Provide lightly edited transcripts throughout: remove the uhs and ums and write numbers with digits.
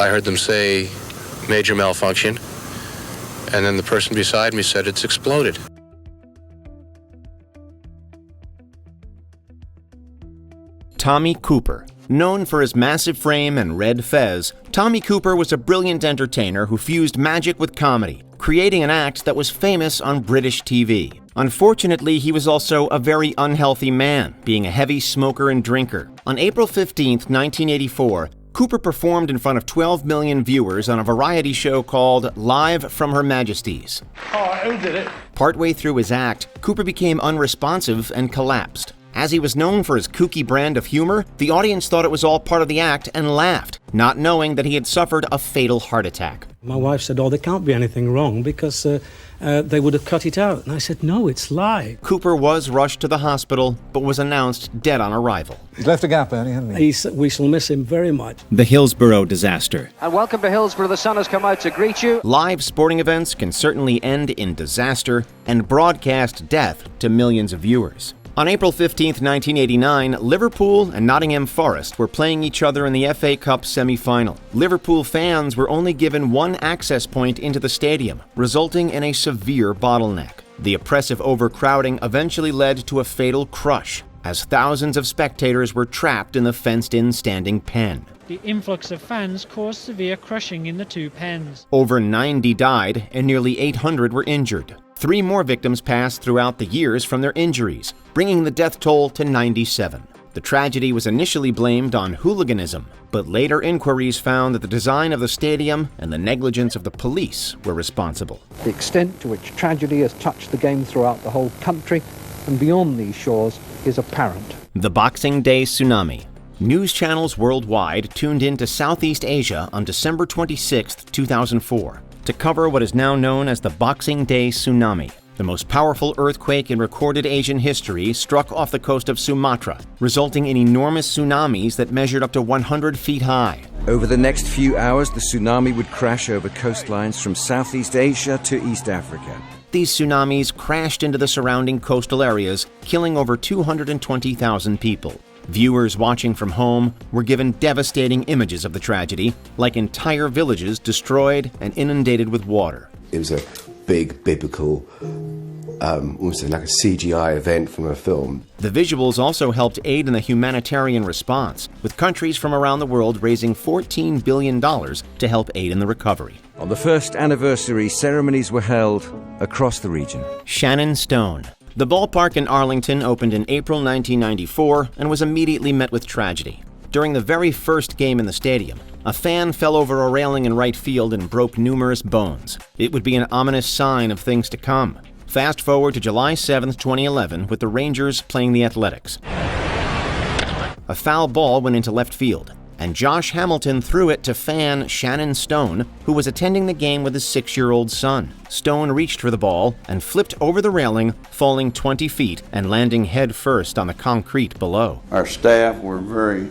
I heard them say major malfunction, and then the person beside me said it's exploded. Tommy Cooper. Known for his massive frame and red fez, Tommy Cooper was a brilliant entertainer who fused magic with comedy, creating an act that was famous on British TV. Unfortunately, he was also a very unhealthy man, being a heavy smoker and drinker. On April 15, 1984, Cooper performed in front of 12 million viewers on a variety show called Live from Her Majesty's. Oh, who did it? Partway through his act, Cooper became unresponsive and collapsed. As he was known for his kooky brand of humor, the audience thought it was all part of the act and laughed, not knowing that he had suffered a fatal heart attack. My wife said, "Oh, there can't be anything wrong because they would have cut it out." And I said, "No, it's live." Cooper was rushed to the hospital, but was announced dead on arrival. He's left a gap, hasn't he? We shall miss him very much. The Hillsborough disaster. And welcome to Hillsborough. The sun has come out to greet you. Live sporting events can certainly end in disaster and broadcast death to millions of viewers. On April 15, 1989, Liverpool and Nottingham Forest were playing each other in the FA Cup semi-final. Liverpool fans were only given one access point into the stadium, resulting in a severe bottleneck. The oppressive overcrowding eventually led to a fatal crush, as thousands of spectators were trapped in the fenced-in standing pen. The influx of fans caused severe crushing in the two pens. Over 90 died and nearly 800 were injured. 3 more victims passed throughout the years from their injuries, bringing the death toll to 97. The tragedy was initially blamed on hooliganism, but later inquiries found that the design of the stadium and the negligence of the police were responsible. The extent to which tragedy has touched the game throughout the whole country and beyond these shores is apparent. The Boxing Day tsunami. News channels worldwide tuned into Southeast Asia on December 26, 2004, to cover what is now known as the Boxing Day tsunami. The most powerful earthquake in recorded Asian history struck off the coast of Sumatra, resulting in enormous tsunamis that measured up to 100 feet high. Over the next few hours, the tsunami would crash over coastlines from Southeast Asia to East Africa. These tsunamis crashed into the surrounding coastal areas, killing over 220,000 people. Viewers watching from home were given devastating images of the tragedy, like entire villages destroyed and inundated with water. It was a big biblical, almost like a CGI event from a film. The visuals also helped aid in the humanitarian response, with countries from around the world raising $14 billion to help aid in the recovery. On the first anniversary, ceremonies were held across the region. Shannon Stone. The ballpark in Arlington opened in April 1994 and was immediately met with tragedy. During the very first game in the stadium, a fan fell over a railing in right field and broke numerous bones. It would be an ominous sign of things to come. Fast forward to July 7, 2011, with the Rangers playing the Athletics. A foul ball went into left field, and Josh Hamilton threw it to fan Shannon Stone, who was attending the game with his 6-year-old son. Stone reached for the ball and flipped over the railing, falling 20 feet and landing head first on the concrete below. Our staff were very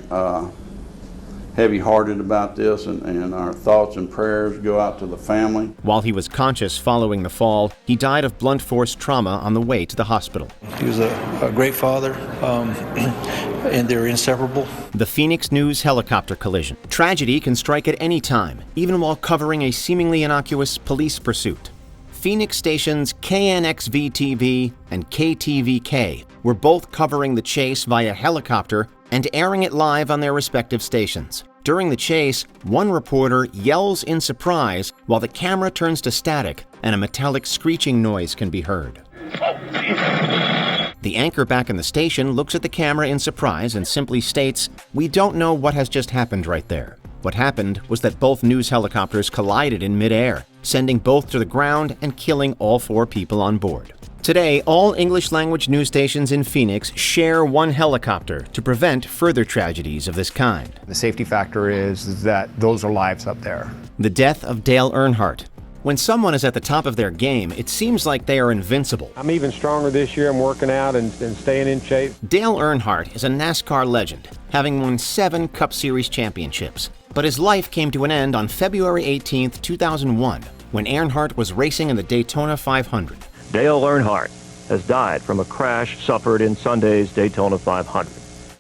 heavy-hearted about this, and our thoughts and prayers go out to the family. While he was conscious following the fall, he died of blunt force trauma on the way to the hospital. He was a great father, and they're inseparable. The Phoenix News helicopter collision. Tragedy can strike at any time, even while covering a seemingly innocuous police pursuit. Phoenix stations KNXV-TV and KTVK were both covering the chase via helicopter and airing it live on their respective stations. During the chase, one reporter yells in surprise while the camera turns to static and a metallic screeching noise can be heard. The anchor back in the station looks at the camera in surprise and simply states, "We don't know what has just happened right there." What happened was that both news helicopters collided in midair, sending both to the ground and killing all 4 people on board. Today, all English-language news stations in Phoenix share one helicopter to prevent further tragedies of this kind. The safety factor is that those are lives up there. The death of Dale Earnhardt. When someone is at the top of their game, it seems like they are invincible. I'm even stronger this year. I'm working out and staying in shape. Dale Earnhardt is a NASCAR legend, having won 7 Cup Series championships. But his life came to an end on February 18, 2001, when Earnhardt was racing in the Daytona 500. Dale Earnhardt has died from a crash suffered in Sunday's Daytona 500.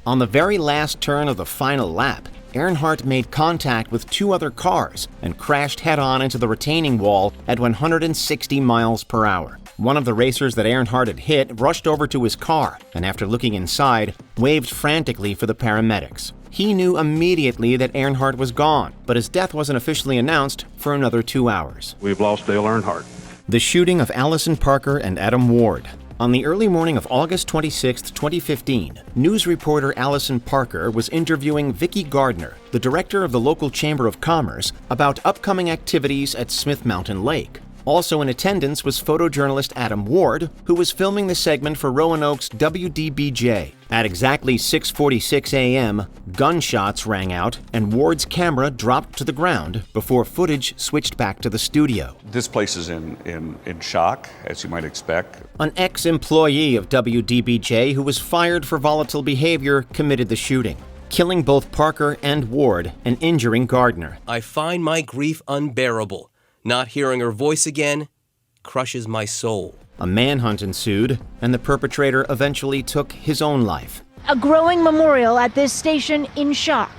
On the very last turn of the final lap, Earnhardt made contact with two other cars and crashed head-on into the retaining wall at 160 miles per hour. One of the racers that Earnhardt had hit rushed over to his car and, after looking inside, waved frantically for the paramedics. He knew immediately that Earnhardt was gone, but his death wasn't officially announced for another 2 hours. We've lost Dale Earnhardt. The shooting of Allison Parker and Adam Ward. On the early morning of August 26, 2015, news reporter Allison Parker was interviewing Vicki Gardner, the director of the local Chamber of Commerce, about upcoming activities at Smith Mountain Lake. Also in attendance was photojournalist Adam Ward, who was filming the segment for Roanoke's WDBJ. At exactly 6:46 a.m., gunshots rang out and Ward's camera dropped to the ground before footage switched back to the studio. This place is in shock, as you might expect. An ex-employee of WDBJ who was fired for volatile behavior committed the shooting, killing both Parker and Ward and injuring Gardner. I find my grief unbearable. Not hearing her voice again crushes my soul. A manhunt ensued, and the perpetrator eventually took his own life. A growing memorial at this station in shock.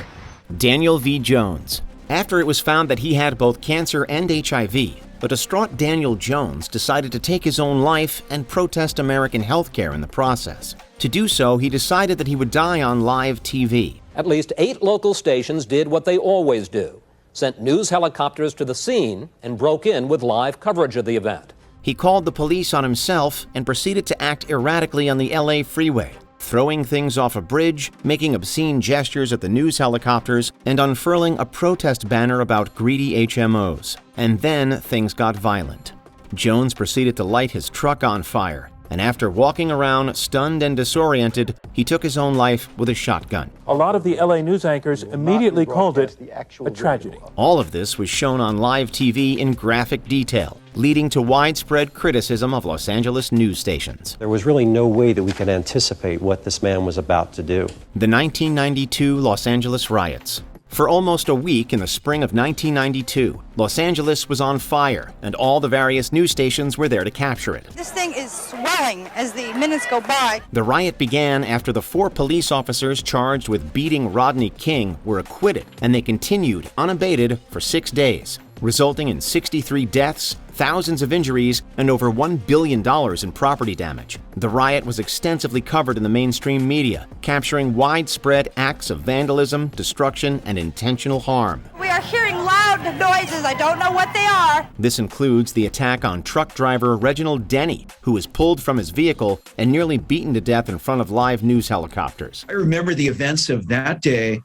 Daniel V. Jones. After it was found that he had both cancer and HIV, the distraught Daniel Jones decided to take his own life and protest American health care in the process. To do so, he decided that he would die on live TV. At least 8 local stations did what they always do. Sent news helicopters to the scene and broke in with live coverage of the event. He called the police on himself and proceeded to act erratically on the LA freeway, throwing things off a bridge, making obscene gestures at the news helicopters, and unfurling a protest banner about greedy HMOs. And then things got violent. Jones proceeded to light his truck on fire, and after walking around stunned and disoriented, he took his own life with a shotgun. A lot of the LA news anchors immediately called it a tragedy. All of this was shown on live TV in graphic detail, leading to widespread criticism of Los Angeles news stations. There was really no way that we could anticipate what this man was about to do. The 1992 Los Angeles riots. For almost a week in the spring of 1992, Los Angeles was on fire, and all the various news stations were there to capture it. This thing is swelling as the minutes go by. The riot began after the 4 police officers charged with beating Rodney King were acquitted, and they continued unabated for 6 days, resulting in 63 deaths, thousands of injuries, and over $1 billion in property damage. The riot was extensively covered in the mainstream media, capturing widespread acts of vandalism, destruction, and intentional harm. We are hearing loud noises. I don't know what they are. This includes the attack on truck driver Reginald Denny, who was pulled from his vehicle and nearly beaten to death in front of live news helicopters. I remember the events of that day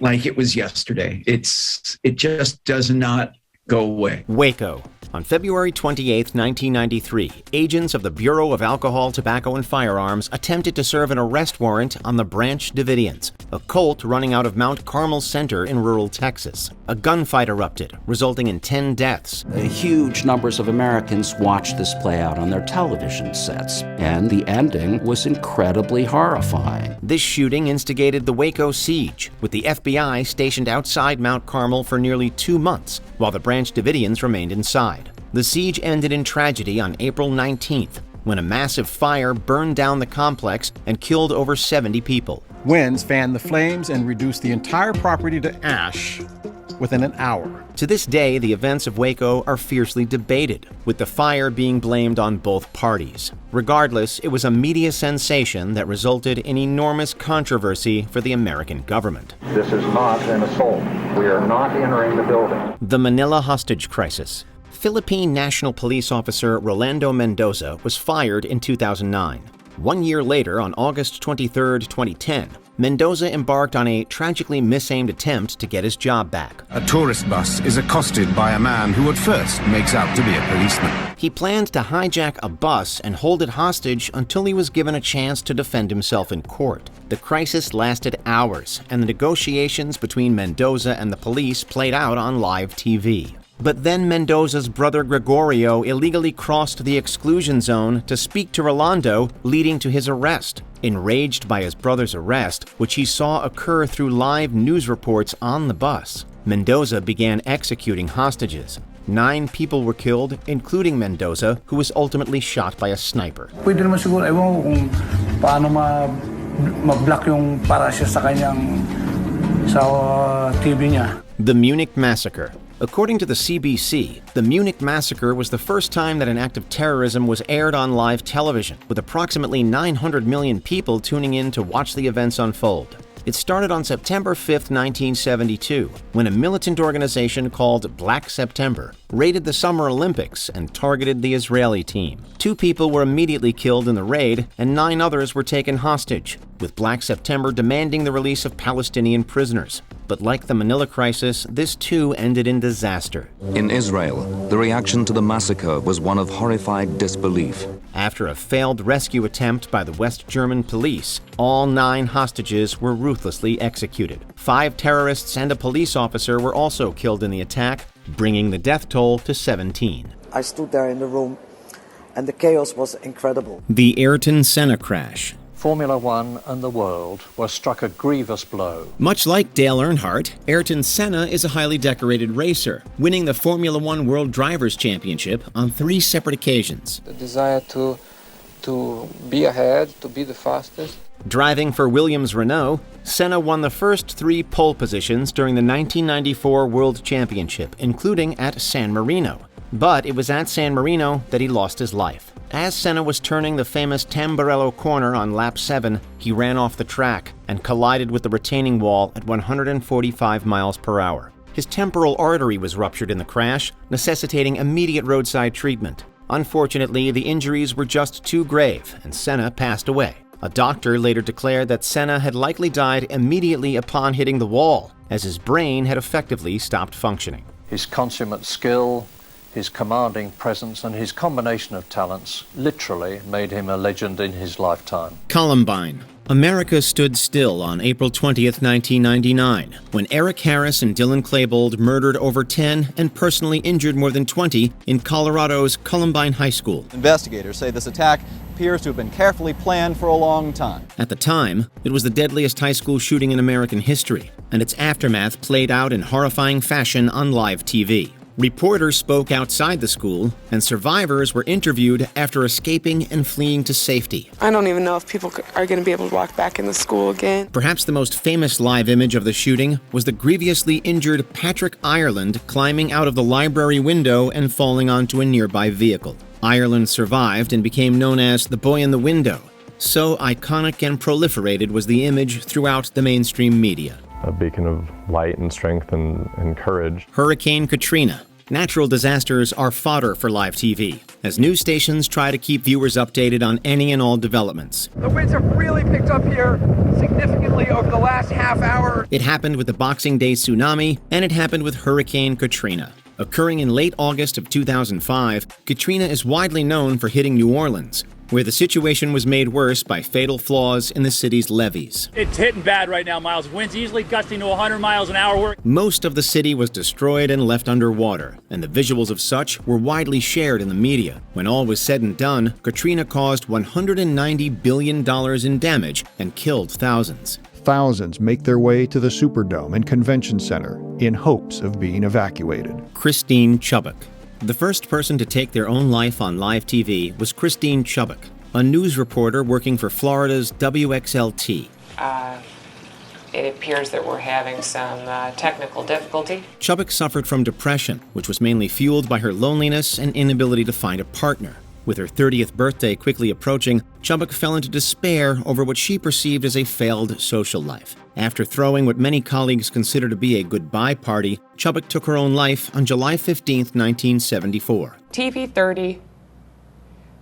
like it was yesterday. It just does not go away. Waco. On February 28, 1993, agents of the Bureau of Alcohol, Tobacco, and Firearms attempted to serve an arrest warrant on the Branch Davidians, a cult running out of Mount Carmel Center in rural Texas. A gunfight erupted, resulting in 10 deaths. Huge numbers of Americans watched this play out on their television sets, and the ending was incredibly horrifying. This shooting instigated the Waco siege, with the FBI stationed outside Mount Carmel for nearly 2 months, while the Branch Davidians remained inside. The siege ended in tragedy on April 19th, when a massive fire burned down the complex and killed over 70 people. Winds fanned the flames and reduced the entire property to ash within an hour. To this day, the events of Waco are fiercely debated, with the fire being blamed on both parties. Regardless, it was a media sensation that resulted in enormous controversy for the American government. This is not an assault. We are not entering the building. The Manila hostage crisis. Philippine National Police Officer Rolando Mendoza was fired in 2009. 1 year later, on August 23, 2010, Mendoza embarked on a tragically misaimed attempt to get his job back. A tourist bus is accosted by a man who at first makes out to be a policeman. He planned to hijack a bus and hold it hostage until he was given a chance to defend himself in court. The crisis lasted hours, and the negotiations between Mendoza and the police played out on live TV. But then Mendoza's brother Gregorio illegally crossed the exclusion zone to speak to Rolando, leading to his arrest. Enraged by his brother's arrest, which he saw occur through live news reports on the bus, Mendoza began executing hostages. 9 people were killed, including Mendoza, who was ultimately shot by a sniper. Pwede naman siguro, ewan ko kung paano ma-block yung para siya sa kanyang sa TV niya. The Munich Massacre. According to the CBC, the Munich Massacre was the first time that an act of terrorism was aired on live television, with approximately 900 million people tuning in to watch the events unfold. It started on September 5, 1972, when a militant organization called Black September raided the Summer Olympics and targeted the Israeli team. 2 people were immediately killed in the raid, and 9 others were taken hostage, with Black September demanding the release of Palestinian prisoners. But like the Manila crisis, this too ended in disaster. In Israel, the reaction to the massacre was one of horrified disbelief. After a failed rescue attempt by the West German police, all 9 hostages were ruthlessly executed. 5 terrorists and a police officer were also killed in the attack, bringing the death toll to 17. I stood there in the room, and the chaos was incredible. The Ayrton-Senna crash. Formula One and the world were struck a grievous blow. Much like Dale Earnhardt, Ayrton Senna is a highly decorated racer, winning the Formula One World Drivers' Championship on 3 separate occasions. The desire to be ahead, to be the fastest. Driving for Williams-Renault, Senna won the first 3 pole positions during the 1994 World Championship, including at San Marino. But it was at San Marino that he lost his life. As Senna was turning the famous Tamburello corner on lap 7, he ran off the track and collided with the retaining wall at 145 miles per hour. His temporal artery was ruptured in the crash, necessitating immediate roadside treatment. Unfortunately, the injuries were just too grave, and Senna passed away. A doctor later declared that Senna had likely died immediately upon hitting the wall, as his brain had effectively stopped functioning. His consummate skill, his commanding presence, and his combination of talents literally made him a legend in his lifetime. Columbine. America stood still on April 20th, 1999, when Eric Harris and Dylan Klebold murdered over 10 and personally injured more than 20 in Colorado's Columbine High School. Investigators say this attack appears to have been carefully planned for a long time. At the time, it was the deadliest high school shooting in American history, and its aftermath played out in horrifying fashion on live TV. Reporters spoke outside the school, and survivors were interviewed after escaping and fleeing to safety. I don't even know if people are going to be able to walk back in the school again. Perhaps the most famous live image of the shooting was the grievously injured Patrick Ireland climbing out of the library window and falling onto a nearby vehicle. Ireland survived and became known as the boy in the window. So iconic and proliferated was the image throughout the mainstream media. A beacon of light and strength and courage. Hurricane Katrina. Natural disasters are fodder for live TV, as news stations try to keep viewers updated on any and all developments. The winds have really picked up here significantly over the last half hour. It happened with the Boxing Day tsunami, and it happened with Hurricane Katrina. Occurring in late August of 2005, Katrina is widely known for hitting New Orleans, where the situation was made worse by fatal flaws in the city's levees. It's hitting bad right now, Miles. Winds easily gusting to 100 miles an hour. Most of the city was destroyed and left underwater, and the visuals of such were widely shared in the media. When all was said and done, Katrina caused $190 billion in damage and killed thousands. Thousands make their way to the Superdome and Convention Center in hopes of being evacuated. Christine Chubbuck. The first person to take their own life on live TV was Christine Chubbuck, a news reporter working for Florida's WXLT. It appears that we're having some technical difficulty. Chubbuck suffered from depression, which was mainly fueled by her loneliness and inability to find a partner. With her 30th birthday quickly approaching, Chubbuck fell into despair over what she perceived as a failed social life. After throwing what many colleagues consider to be a goodbye party, Chubbuck took her own life on July 15, 1974. TV 30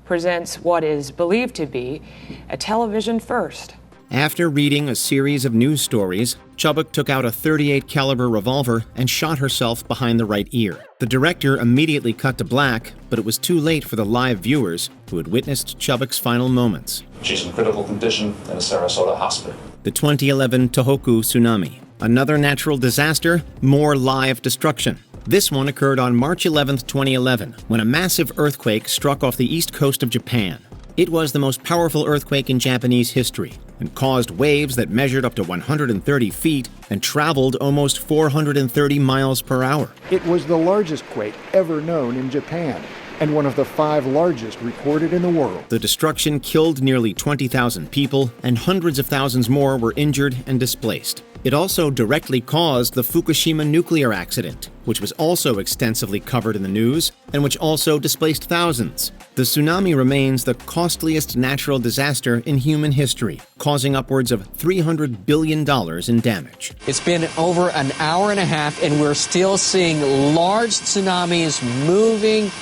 presents what is believed to be a television first. After reading a series of news stories, Chubbuck took out a .38 caliber revolver and shot herself behind the right ear. The director immediately cut to black, but it was too late for the live viewers who had witnessed Chubbuck's final moments. She's in critical condition in a Sarasota hospital. The 2011 Tohoku tsunami. Another natural disaster, more live destruction. This one occurred on March 11, 2011, when a massive earthquake struck off the east coast of Japan. It was the most powerful earthquake in Japanese history and caused waves that measured up to 130 feet and traveled almost 430 miles per hour. It was the largest quake ever known in Japan and one of the 5 largest recorded in the world. The destruction killed nearly 20,000 people, and hundreds of thousands more were injured and displaced. It also directly caused the Fukushima nuclear accident, which was also extensively covered in the news and which also displaced thousands. The tsunami remains the costliest natural disaster in human history, causing upwards of $300 billion in damage. It's been over an hour and a half, and we're still seeing large tsunamis moving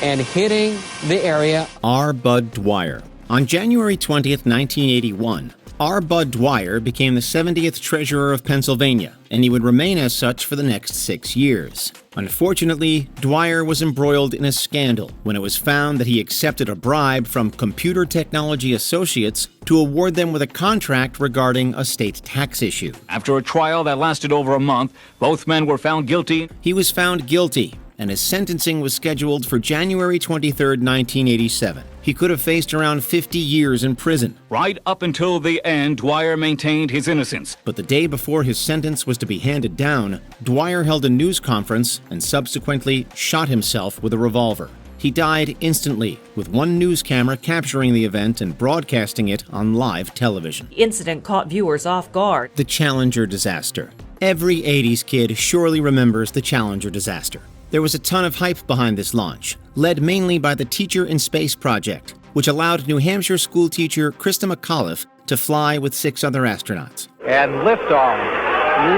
and hitting the area. R. Bud Dwyer. On January 20th, 1981, R. Bud Dwyer became the 70th Treasurer of Pennsylvania, and he would remain as such for the next 6 years. Unfortunately, Dwyer was embroiled in a scandal when it was found that he accepted a bribe from Computer Technology Associates to award them with a contract regarding a state tax issue. After a trial that lasted over a month, both men were found guilty. He was found guilty, and his sentencing was scheduled for January 23, 1987. He could have faced around 50 years in prison. Right up until the end, Dwyer maintained his innocence. But the day before his sentence was to be handed down, Dwyer held a news conference and subsequently shot himself with a revolver. He died instantly, with one news camera capturing the event and broadcasting it on live television. The incident caught viewers off guard. The Challenger disaster. Every 80s kid surely remembers the Challenger disaster. There was a ton of hype behind this launch, led mainly by the Teacher in Space project, which allowed New Hampshire school teacher Krista McAuliffe to fly with 6 other astronauts. And liftoff.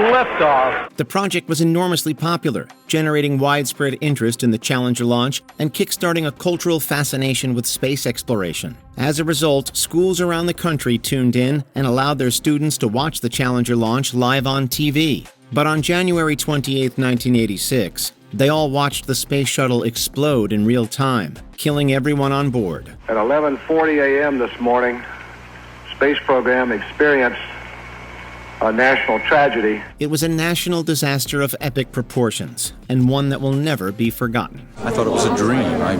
Liftoff. The project was enormously popular, generating widespread interest in the Challenger launch and kickstarting a cultural fascination with space exploration. As a result, schools around the country tuned in and allowed their students to watch the Challenger launch live on TV. But on January 28, 1986, they all watched the space shuttle explode in real time, killing everyone on board. At 11:40 a.m. this morning, space program experienced a national tragedy. It was a national disaster of epic proportions, and one that will never be forgotten. I thought it was a dream. I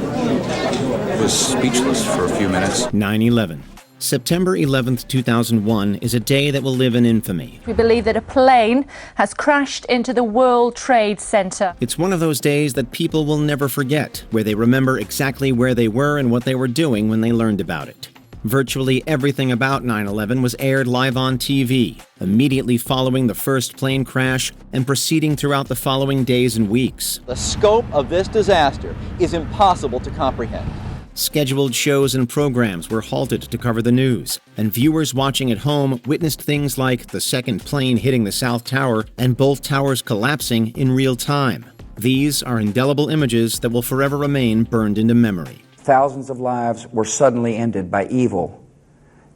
was speechless for a few minutes. 9/11. September 11th, 2001 is a day that will live in infamy. We believe that a plane has crashed into the World Trade Center. It's one of those days that people will never forget, where they remember exactly where they were and what they were doing when they learned about it. Virtually everything about 9/11 was aired live on TV, immediately following the first plane crash and proceeding throughout the following days and weeks. The scope of this disaster is impossible to comprehend. Scheduled shows and programs were halted to cover the news, and viewers watching at home witnessed things like the second plane hitting the South Tower and both towers collapsing in real time. These are indelible images that will forever remain burned into memory. Thousands of lives were suddenly ended by evil,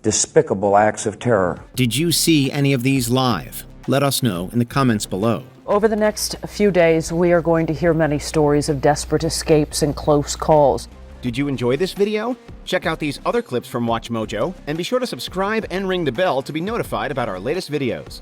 despicable acts of terror. Did you see any of these live? Let us know in the comments below. Over the next few days, we are going to hear many stories of desperate escapes and close calls. Did you enjoy this video? Check out these other clips from Watch Mojo, and be sure to subscribe and ring the bell to be notified about our latest videos.